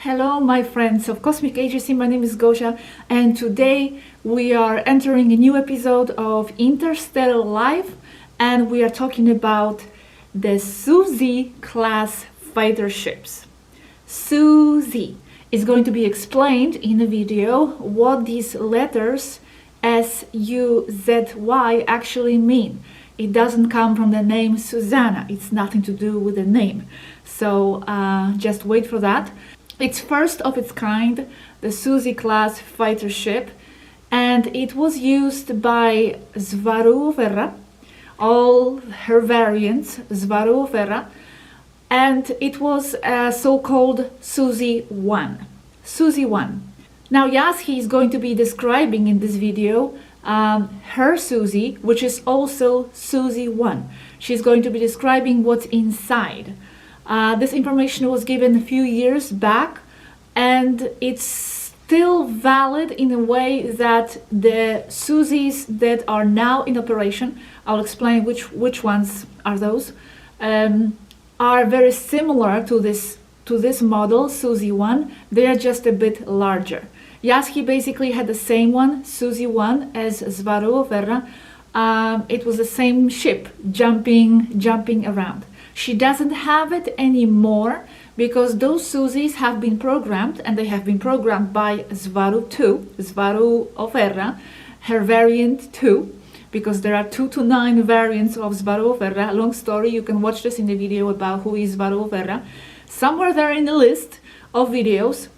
Hello my friends of Cosmic Agency, my name is Gosia and today we are entering a new episode of Interstellar Life and we are talking about the Suzie class fighter ships. Suzie is going to be explained in the video what these letters S-U-Z-Y actually mean. It doesn't come from the name Susanna, it's nothing to do with the name. So just wait for that. It's first of its kind, the Suzie class fighter ship, and it was used by Swaruu, all her variants, Swaruu, and it was so-called Suzie 1. Suzie 1. Now Yazhi is going to be describing in this video her Suzie, which is also Suzie 1. She's going to be describing what's inside. This information was given a few years back and it's still valid in a way that the Suzies that are now in operation, I'll explain which ones are those, are very similar to this model, Suzie 1. They are just a bit larger. Yazhi basically had the same one, Suzie 1, as Swaruu. It was the same ship jumping around. She doesn't have it anymore because those Suzies have been programmed, and they have been programmed by Swaruu 2, Swaruu, her variant 2, because there are 2 to 9 variants of Swaruu. Long story, you can watch this in the video about who is Swaruu. Somewhere there in the list of videos,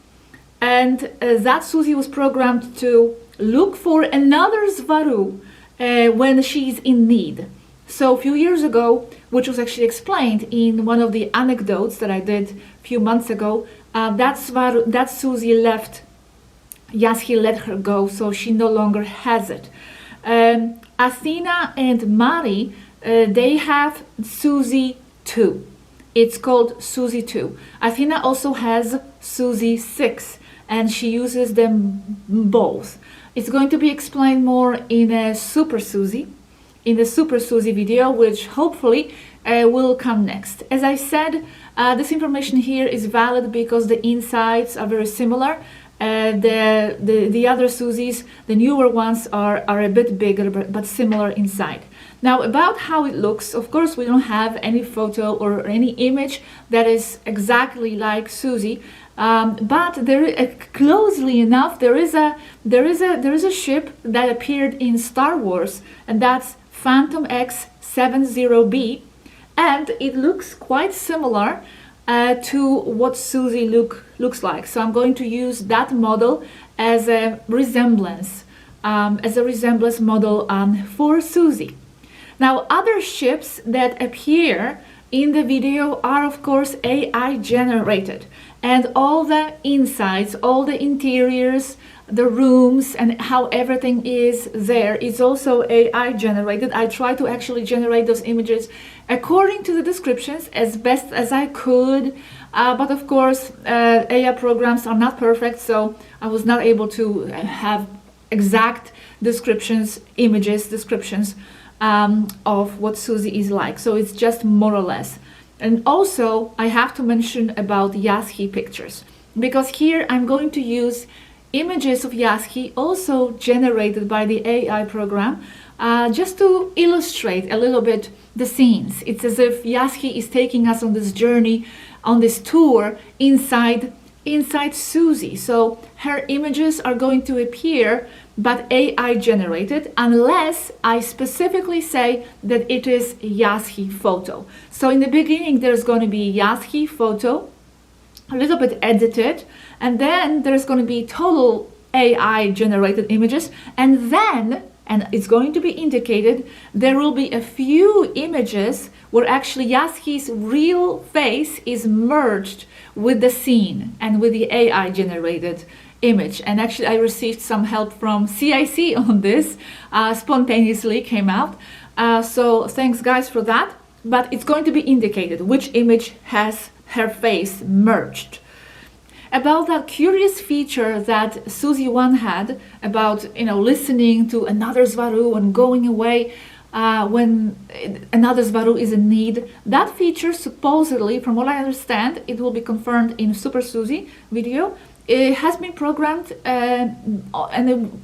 and that Suzie was programmed to look for another Swaruu when she's in need. So a few years ago, which was actually explained in one of the anecdotes that I did a few months ago, that Suzie left, Yazhi let her go, so she no longer has it. Athena and Mari, they have Suzie 2. It's called Suzie 2. Athena also has Suzie 6, and she uses them both. It's going to be explained more in a Super Suzy, in the Super Suzy video, which hopefully will come next. As I said, this information here is valid because the insides are very similar. The other Suzies, the newer ones, are a bit bigger but similar inside. Now about how it looks, of course we don't have any photo or any image that is exactly like Suzie, but there, closely enough, there is a ship that appeared in Star Wars, and that's Phantom X-70B, and it looks quite similar to what Suzie looks like. So I'm going to use that model as a resemblance model for Suzie. Now other ships that appear in the video are of course AI generated, and all the insides, all the interiors, the rooms, and how everything is there is also AI generated. I try to actually generate those images according to the descriptions as best as I could, but of course AI programs are not perfect, so I was not able to have exact descriptions, images descriptions of what Suzie is like. So it's just more or less. And also I have to mention about Yazhi pictures, because here I'm going to use images of Yazhi also generated by the AI program, just to illustrate a little bit the scenes. It's as if Yazhi is taking us on this journey, on this tour inside Suzie. So her images are going to appear, but AI generated, unless I specifically say that it is Yazhi photo. So in the beginning there's going to be Yazhi photo, a little bit edited, and then there's going to be total AI generated images, and then, and it's going to be indicated, there will be a few images where actually Yazhi's real face is merged with the scene and with the AI generated image. And actually I received some help from CIC on this, spontaneously came out, so thanks guys for that. But it's going to be indicated which image has her face merged. About that curious feature that Suzie 1 had about, listening to another Swaruu and going away, when another Swaruu is in need. That feature supposedly, from what I understand, it will be confirmed in Super Suzy video. It has been programmed and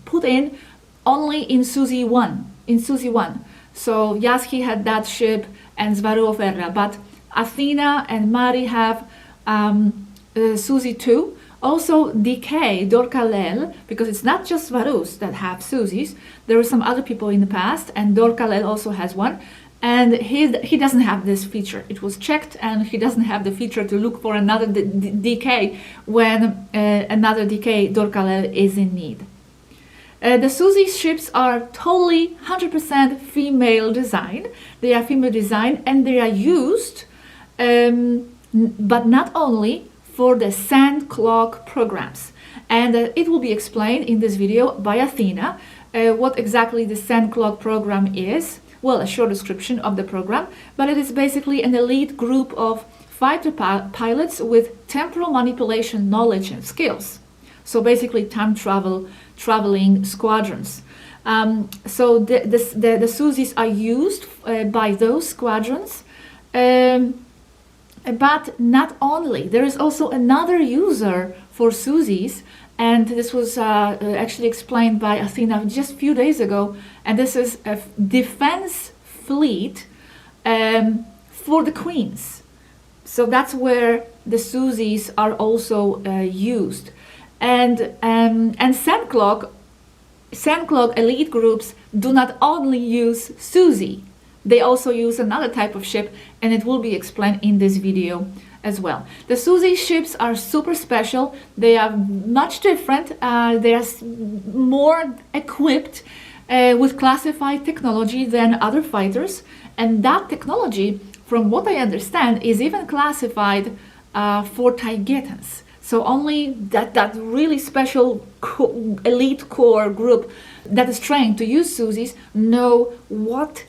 put in only in Suzy 1. In Suzy 1. So Yazhi had that ship and Swaruu of Erra, but Athena and Mari have Suzy 2. Also DK, Dorkalel, because it's not just Svarus that have Suzis. There were some other people in the past, and Dorkalel also has one. And he doesn't have this feature. It was checked, and he doesn't have the feature to look for another DK when another DK, Dorkalel, is in need. The Suzy ships are totally 100% female design. They are female design, and they are used, but not only for the sand clock programs. And it will be explained in this video by Athena what exactly the sand clock program is. Well, a short description of the program, but it is basically an elite group of fighter pilots with temporal manipulation knowledge and skills. So basically time traveling squadrons. So the Suzis are used by those squadrons. But not only, there is also another user for Suzis, and this was actually explained by Athena just a few days ago, and this is a defense fleet for the queens. So that's where the Suzis are also used. And Sand Clock elite groups do not only use Suzy, they also use another type of ship, and it will be explained in this video as well. The Suzy ships are super special. They are much different. They are more equipped with classified technology than other fighters, and that technology, from what I understand, is even classified for Taygetans. So only that really special elite core group that is trained to use Suzis know what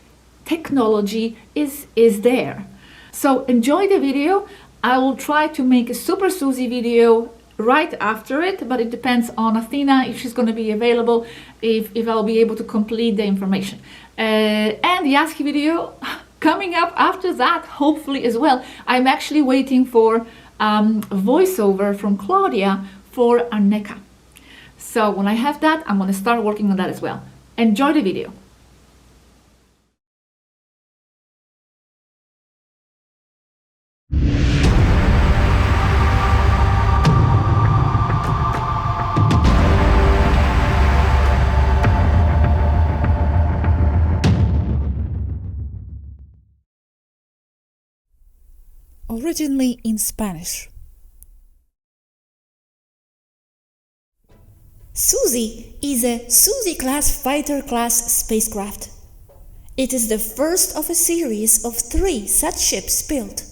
technology is there. So enjoy the video. I will try to make a Super Suzy video right after it, but it depends on Athena if she's going to be available, if I'll be able to complete the information. And the Yazhi video coming up after that, hopefully as well. I'm actually waiting for voiceover from Claudia for Anneka. So when I have that, I'm going to start working on that as well. Enjoy the video. Originally in Spanish. Suzy is a Suzy-class fighter-class spacecraft. It is the first of a series of 3 such ships built.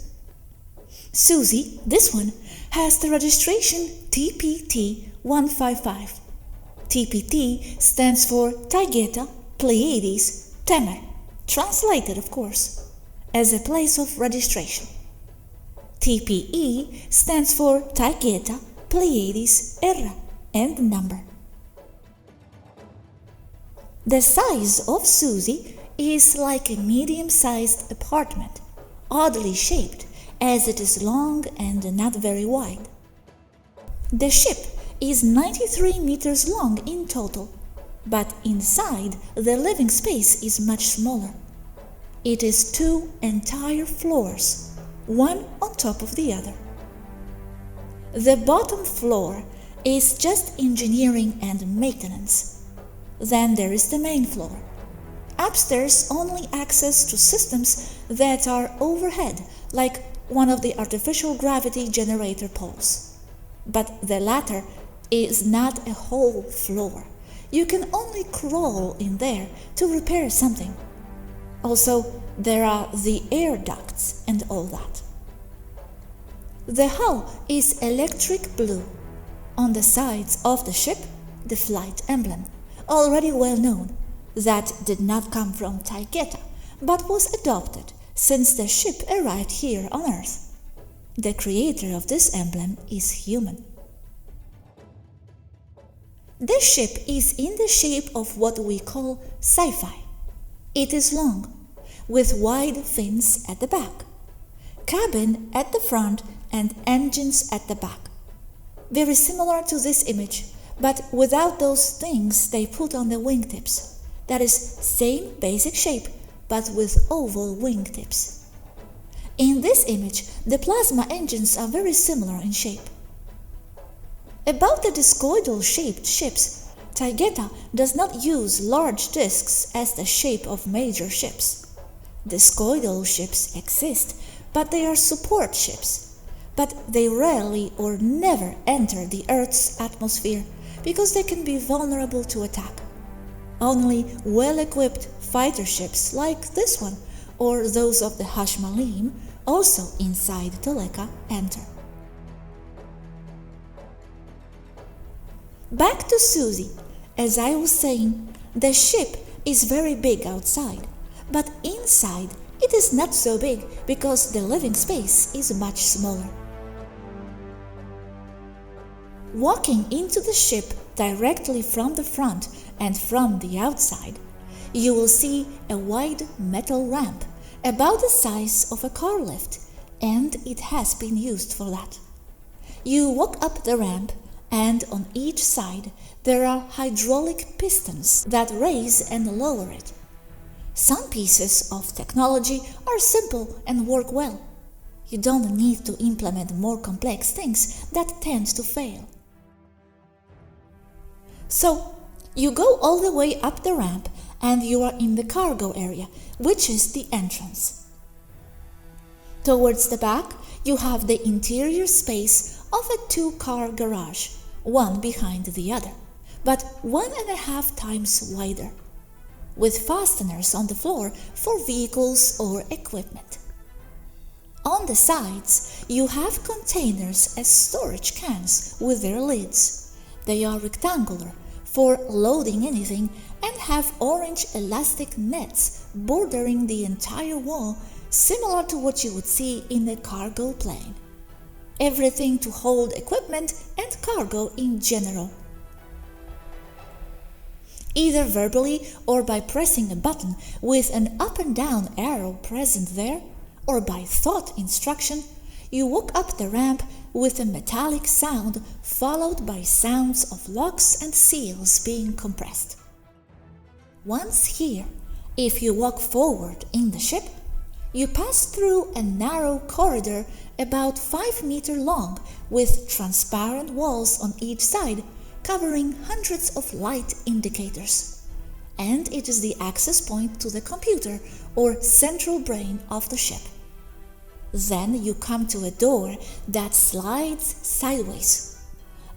Suzy, this one, has the registration TPT-155. TPT stands for Taygetan, Pleiades, Temer, translated of course, as a place of registration. TPE stands for Taygetan, Pleiades, Erra, and number. The size of Suzy is like a medium-sized apartment, oddly shaped as it is long and not very wide. The ship is 93 meters long in total, but inside the living space is much smaller. It is 2 entire floors, one on top of the other. The bottom floor is just engineering and maintenance. Then there is the main floor. Upstairs only access to systems that are overhead, like one of the artificial gravity generator poles. But the latter is not a whole floor. You can only crawl in there to repair something. Also, there are the air ducts and all that. The hull is electric blue. On the sides of the ship, the flight emblem, already well known, that did not come from Taygetan, but was adopted since the ship arrived here on Earth. The creator of this emblem is human. This ship is in the shape of what we call sci-fi. It is long, with wide fins at the back, cabin at the front and engines at the back. Very similar to this image, but without those things they put on the wingtips. That is, same basic shape, but with oval wingtips. In this image, the plasma engines are very similar in shape. About the discoidal-shaped ships, Taygetan does not use large disks as the shape of major ships. Discoidal ships exist, but they are support ships. But they rarely or never enter the Earth's atmosphere because they can be vulnerable to attack. Only well-equipped fighter ships like this one or those of the Hashmalim, also inside Teleka, enter. Back to Suzie. As I was saying, the ship is very big outside, but inside it is not so big because the living space is much smaller. Walking into the ship directly from the front and from the outside, you will see a wide metal ramp about the size of a car lift, and it has been used for that. You walk up the ramp, and on each side there are hydraulic pistons that raise and lower it. Some pieces of technology are simple and work well. You don't need to implement more complex things that tend to fail. So, you go all the way up the ramp and you are in the cargo area, which is the entrance. Towards the back, you have the interior space of a two-car garage, one behind the other, but 1.5 times wider, with fasteners on the floor for vehicles or equipment. On the sides, you have containers as storage cans with their lids. They are rectangular for loading anything and have orange elastic nets bordering the entire wall, similar to what you would see in a cargo plane. Everything to hold equipment and cargo in general. Either verbally or by pressing a button with an up and down arrow present there, or by thought instruction, you walk up the ramp with a metallic sound followed by sounds of locks and seals being compressed. Once here, if you walk forward in the ship, you pass through a narrow corridor about 5 meters long with transparent walls on each side covering hundreds of light indicators. And it is the access point to the computer or central brain of the ship. Then you come to a door that slides sideways.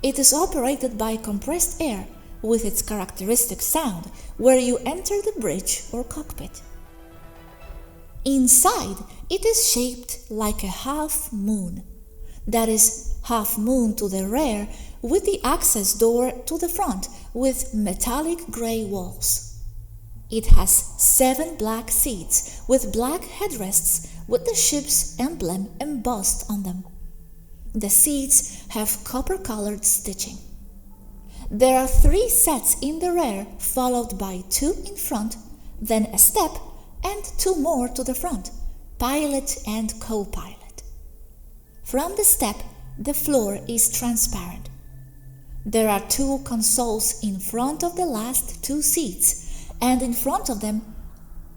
It is operated by compressed air with its characteristic sound where you enter the bridge or cockpit. Inside, it is shaped like a half moon. That is, half moon to the rear with the access door to the front with metallic gray walls. It has 7 black seats with black headrests with the ship's emblem embossed on them. The seats have copper-colored stitching. There are 3 sets in the rear, followed by 2 in front, then a step, and 2 more to the front, pilot and co-pilot. From the step, the floor is transparent. There are 2 consoles in front of the last 2 seats, and in front of them,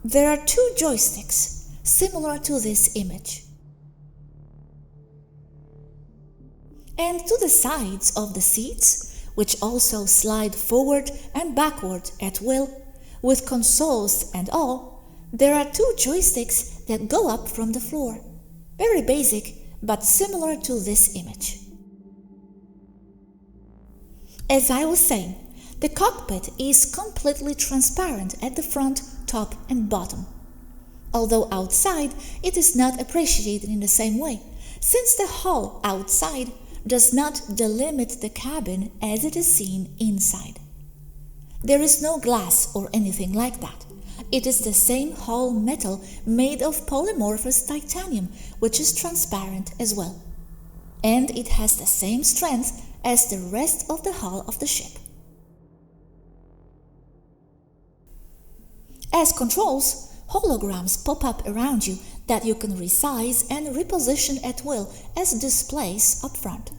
there are 2 joysticks, similar to this image. And to the sides of the seats, which also slide forward and backward at will, with consoles and all, there are 2 joysticks that go up from the floor. Very basic, but similar to this image. As I was saying, the cockpit is completely transparent at the front, top and bottom. Although outside, it is not appreciated in the same way, since the hull outside does not delimit the cabin as it is seen inside. There is no glass or anything like that. It is the same hull metal made of polymorphous titanium, which is transparent as well. And it has the same strength as the rest of the hull of the ship. As controls, holograms pop up around you that you can resize and reposition at will as displays up front.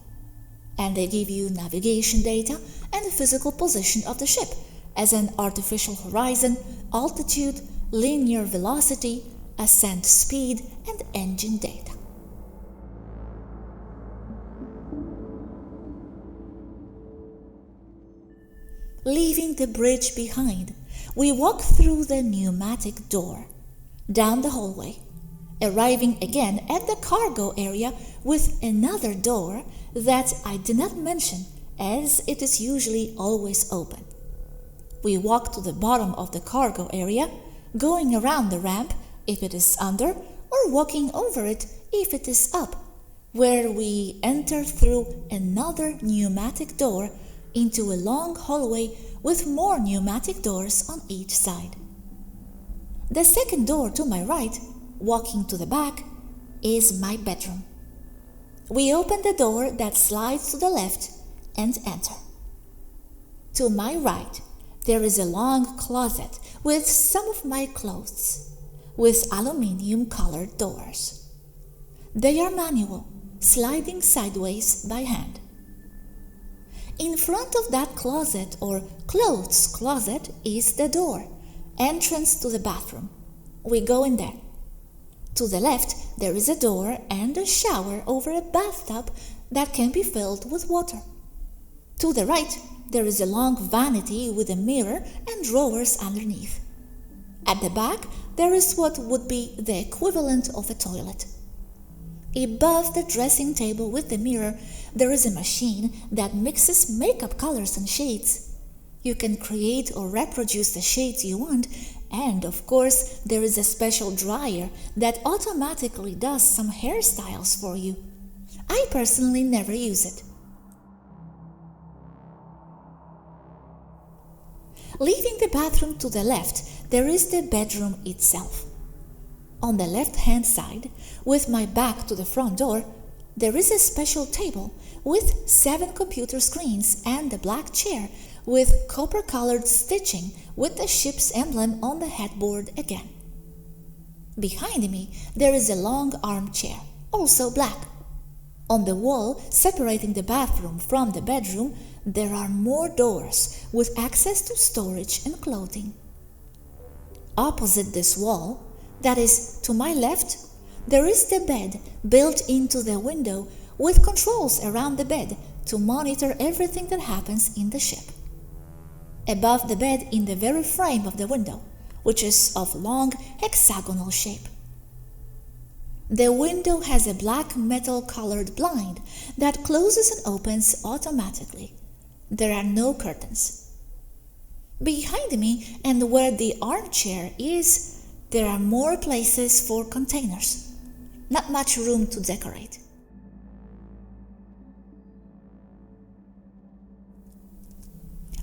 And they give you navigation data and the physical position of the ship as an artificial horizon, altitude, linear velocity, ascent speed, and engine data. Leaving the bridge behind, we walk through the pneumatic door, down the hallway, arriving again at the cargo area with another door that I did not mention as it is usually always open. We walk to the bottom of the cargo area, going around the ramp if it is under or walking over it if it is up, where we enter through another pneumatic door into a long hallway with more pneumatic doors on each side. The second door to my right, walking to the back, is my bedroom. We open the door that slides to the left and enter. To my right, there is a long closet with some of my clothes, with aluminium-colored doors. They are manual, sliding sideways by hand. In front of that closet or clothes closet is the door, entrance to the bathroom. We go in there. To the left, there is a door and a shower over a bathtub that can be filled with water. To the right, there is a long vanity with a mirror and drawers underneath. At the back, there is what would be the equivalent of a toilet. Above the dressing table with the mirror, there is a machine that mixes makeup colors and shades. You can create or reproduce the shades you want, and of course, there is a special dryer that automatically does some hairstyles for you. I personally never use it. Leaving the bathroom to the left, there is the bedroom itself. On the left-hand side, with my back to the front door, there is a special table with 7 computer screens and a black chair with copper-colored stitching with the ship's emblem on the headboard again. Behind me, there is a long armchair, also black. On the wall, separating the bathroom from the bedroom, there are more doors with access to storage and clothing. Opposite this wall, that is, to my left, there is the bed built into the window with controls around the bed to monitor everything that happens in the ship. Above the bed in the very frame of the window, which is of long hexagonal shape. The window has a black metal-colored blind that closes and opens automatically. There are no curtains. Behind me and where the armchair is, there are more places for containers. Not much room to decorate.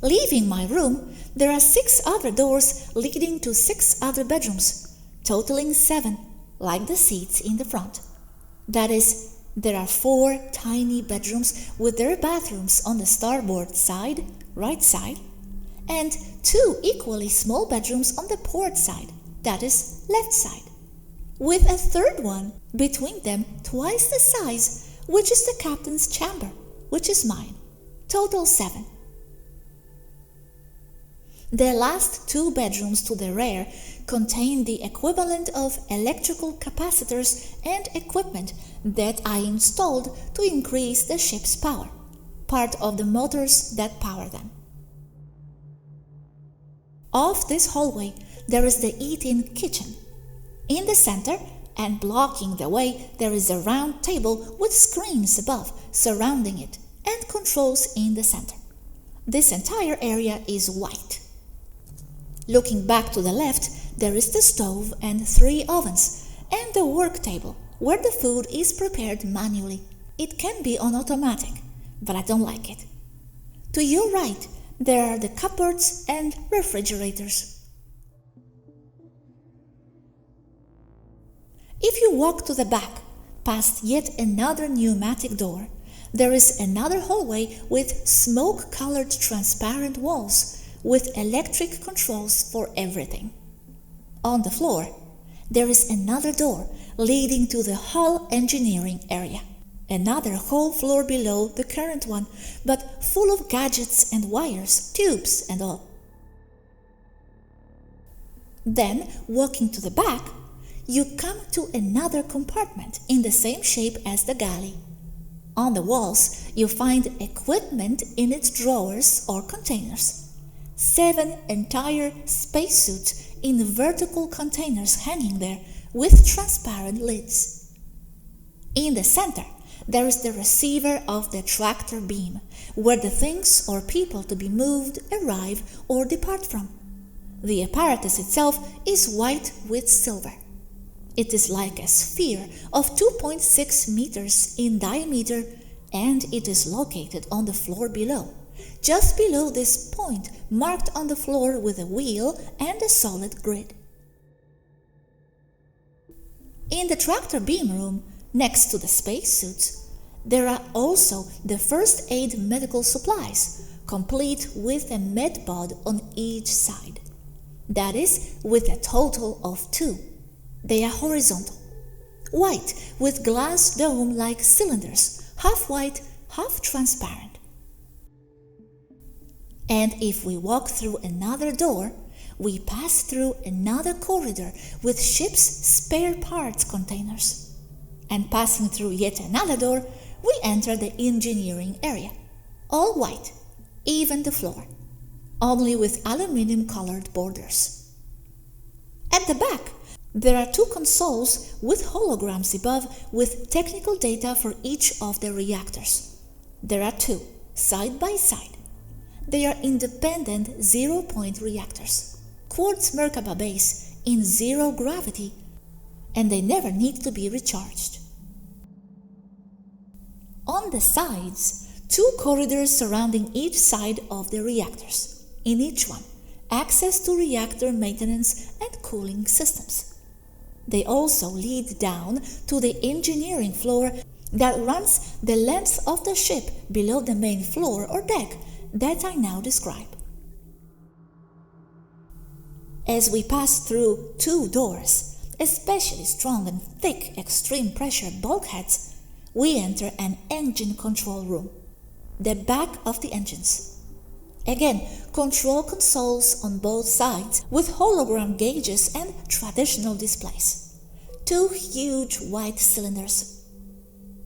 Leaving my room, there are 6 other doors leading to 6 other bedrooms, totaling 7, like the seats in the front. That is, there are 4 tiny bedrooms with their bathrooms on the starboard side, right side, and 2 equally small bedrooms on the port side, that is, left side, with a third one between them twice the size, which is the captain's chamber, which is mine. Total 7. The last 2 bedrooms to the rear contain the equivalent of electrical capacitors and equipment that I installed to increase the ship's power, part of the motors that power them. Off this hallway, there is the eat-in kitchen. In the center, and blocking the way, there is a round table with screens above surrounding it and controls in the center. This entire area is white. Looking back to the left, there is the stove and 3 ovens, and the work table, where the food is prepared manually. It can be on automatic, but I don't like it. To your right, there are the cupboards and refrigerators. If you walk to the back, past yet another pneumatic door, there is another hallway with smoke-colored transparent walls, with electric controls for everything. On the floor, there is another door leading to the hull engineering area. Another whole floor below the current one, but full of gadgets and wires, tubes and all. Then, walking to the back, you come to another compartment in the same shape as the galley. On the walls, you find equipment in its drawers or containers. 7 entire spacesuits in vertical containers hanging there with transparent lids. In the center, there is the receiver of the tractor beam, where the things or people to be moved arrive or depart from. The apparatus itself is white with silver. It is like a sphere of 2.6 meters in diameter, and it is located on the floor below, just below this point marked on the floor with a wheel and a solid grid. In the tractor beam room, next to the spacesuits, there are also the first aid medical supplies, complete with a med pod on each side. That is, with a total of 2. They are horizontal, white with glass dome-like cylinders, half white, half transparent. And if we walk through another door, we pass through another corridor with ship's spare parts containers. And passing through yet another door, we enter the engineering area, all white, even the floor, only with aluminum-colored borders. At the back, there are 2 consoles with holograms above with technical data for each of the reactors. There are 2, side by side. They are independent zero-point reactors, quartz Merkaba base in zero gravity, and they never need to be recharged. On the sides, 2 corridors surrounding each side of the reactors. In each one, access to reactor maintenance and cooling systems. They also lead down to the engineering floor that runs the length of the ship below the main floor or deck that I now describe. As we pass through 2 doors, especially strong and thick extreme pressure bulkheads, we enter an engine control room, the back of the engines. Again, control consoles on both sides with hologram gauges and traditional displays. 2 huge white cylinders.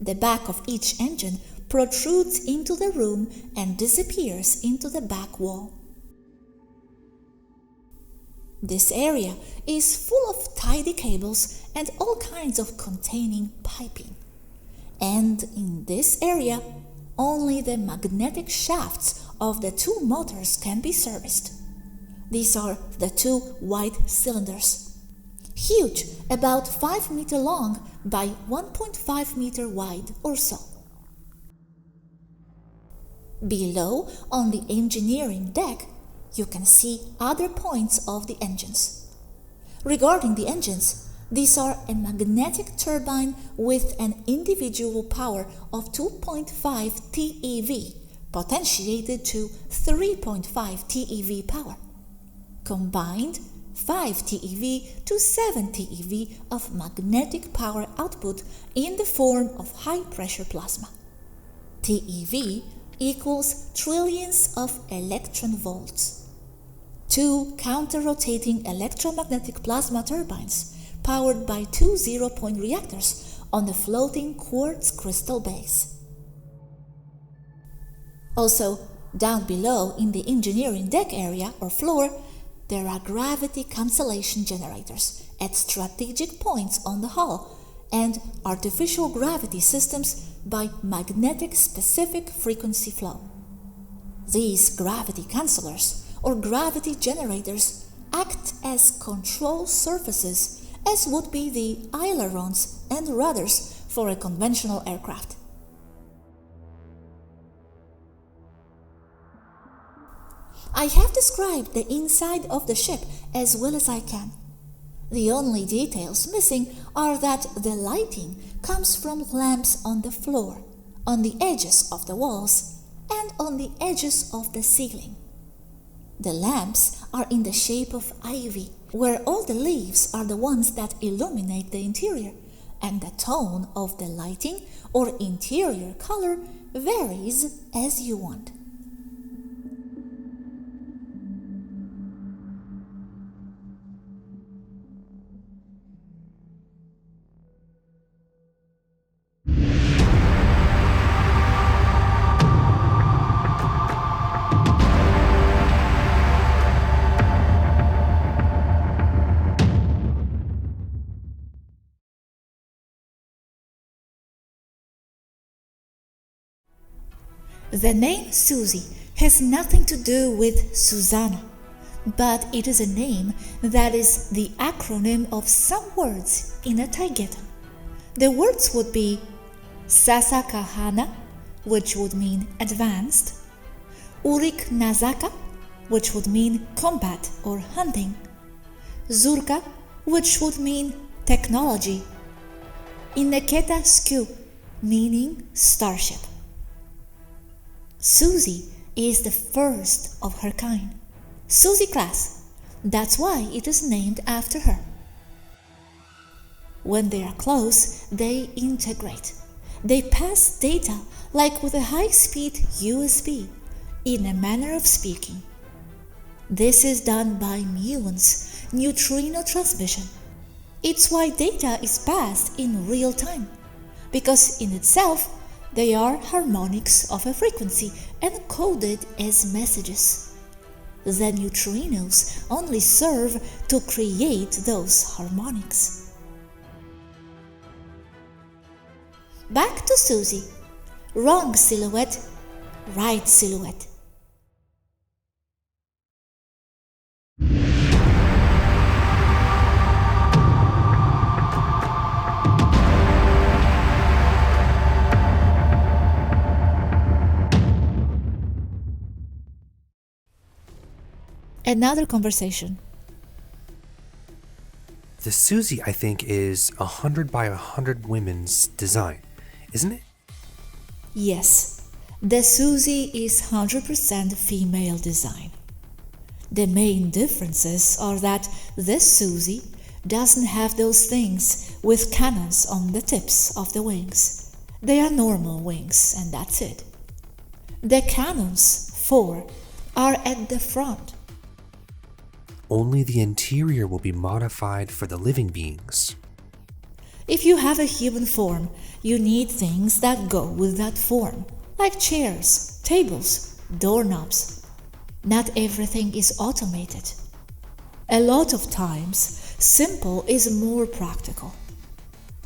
The back of each engine protrudes into the room and disappears into the back wall. This area is full of tidy cables and all kinds of containing piping. And in this area, only the magnetic shafts of the 2 motors can be serviced. These are the 2 white cylinders, huge, about 5 meters long by 1.5 meters wide or so. Below, on the engineering deck, you can see other points of the engines. Regarding the engines, these are a magnetic turbine with an individual power of 2.5 TeV, potentiated to 3.5 TeV power. Combined, 5 TeV to 7 TeV of magnetic power output in the form of high-pressure plasma. TeV equals trillions of electron volts. 2 counter-rotating electromagnetic plasma turbines powered by 2 zero-point reactors on the floating quartz crystal base. Also, down below in the engineering deck area or floor, there are gravity cancellation generators at strategic points on the hull and artificial gravity systems by magnetic specific frequency flow. These gravity cancellers or gravity generators act as control surfaces as would be the ailerons and rudders for a conventional aircraft. I have described the inside of the ship as well as I can. The only details missing are that the lighting comes from lamps on the floor, on the edges of the walls, and on the edges of the ceiling. The lamps are in the shape of ivy, where all the leaves are the ones that illuminate the interior, and the tone of the lighting or interior color varies as you want. The name Suzy has nothing to do with Susanna, but it is a name that is the acronym of some words in a Taygetan. The words would be Sasakahana, which would mean advanced, Urik Nazaka, which would mean combat or hunting, Zurka, which would mean technology, Ineketa Sku, meaning starship. Suzy is the first of her kind. Suzy class. That's why it is named after her. When they are close, they integrate. They pass data like with a high-speed USB, in a manner of speaking. This is done by muons, neutrino transmission. It's why data is passed in real time, because in itself, they are harmonics of a frequency encoded as messages. The neutrinos only serve to create those harmonics. Back to Suzy. Wrong silhouette, right silhouette. Another conversation. The Suzy, I think, is 100 by 100 women's design, isn't it? Yes, the Suzy is 100% female design. The main differences are that this Suzy doesn't have those things with cannons on the tips of the wings. They are normal wings, and that's it. The cannons, 4, are at the front. Only the interior will be modified for the living beings. If you have a human form, you need things that go with that form, like chairs, tables, doorknobs. Not everything is automated. A lot of times, simple is more practical.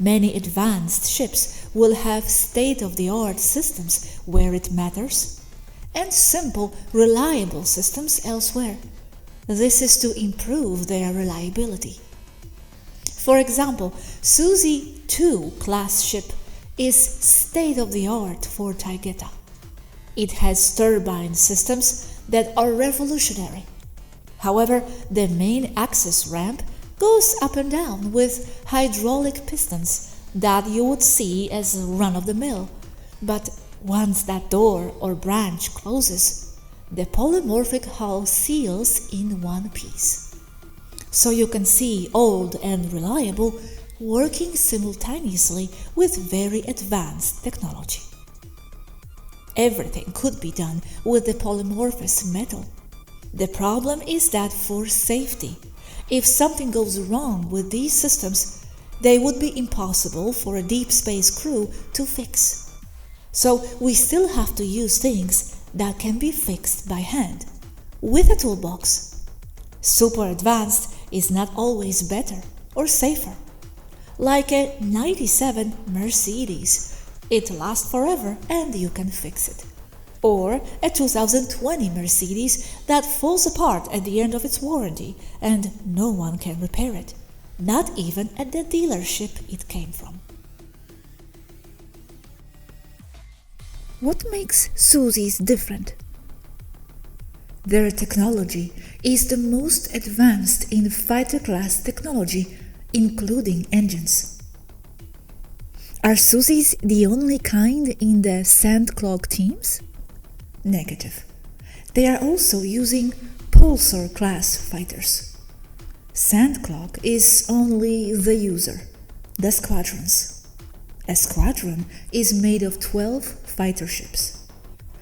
Many advanced ships will have state-of-the-art systems where it matters, and simple, reliable systems elsewhere. This is to improve their reliability. For example, Suzy 2 class ship is state-of-the-art for Taygetan. It has turbine systems that are revolutionary. However, the main access ramp goes up and down with hydraulic pistons that you would see as run-of-the-mill. But once that door or branch closes, the polymorphic hull seals in one piece. So you can see old and reliable working simultaneously with very advanced technology. Everything could be done with the polymorphous metal. The problem is that for safety, if something goes wrong with these systems, they would be impossible for a deep space crew to fix. So we still have to use things that can be fixed by hand, with a toolbox. Super advanced is not always better or safer. Like a 97 Mercedes, it lasts forever and you can fix it. Or a 2020 Mercedes that falls apart at the end of its warranty and no one can repair it, not even at the dealership it came from. What makes Suzy's different? Their technology is the most advanced in fighter class technology, including engines. Are Suzy's the only kind in the Sandclog teams? Negative. They are also using Pulsar-class fighters. Sandcloak is only the user, the squadrons. A squadron is made of 12 fighter ships.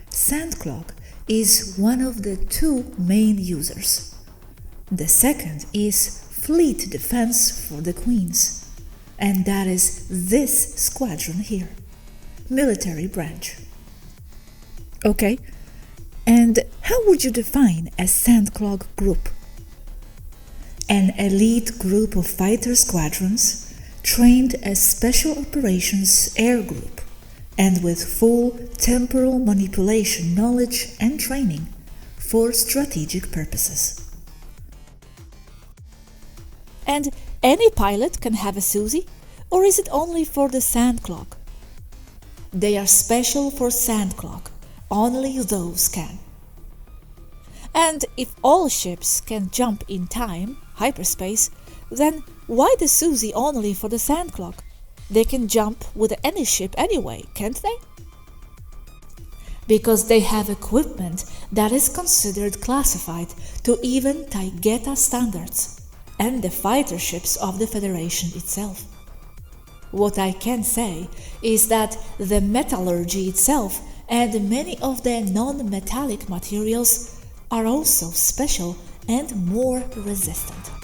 Sandcloak is one of the two main users. The second is fleet defense for the queens, and that is this squadron here, military branch. Okay, and how would you define a Sandcloak group? An elite group of fighter squadrons trained as Special Operations Air Group and with full temporal manipulation knowledge and training for strategic purposes. And any pilot can have a Suzie, or is it only for the Sandcloak? They are special for Sandcloak, only those can. And if all ships can jump in time, hyperspace, then why the Suzie only for the Sandcloak? They can jump with any ship anyway, can't they? Because they have equipment that is considered classified to even Taygetan standards and the fighter ships of the Federation itself. What I can say is that the metallurgy itself and many of the non-metallic materials are also special and more resistant.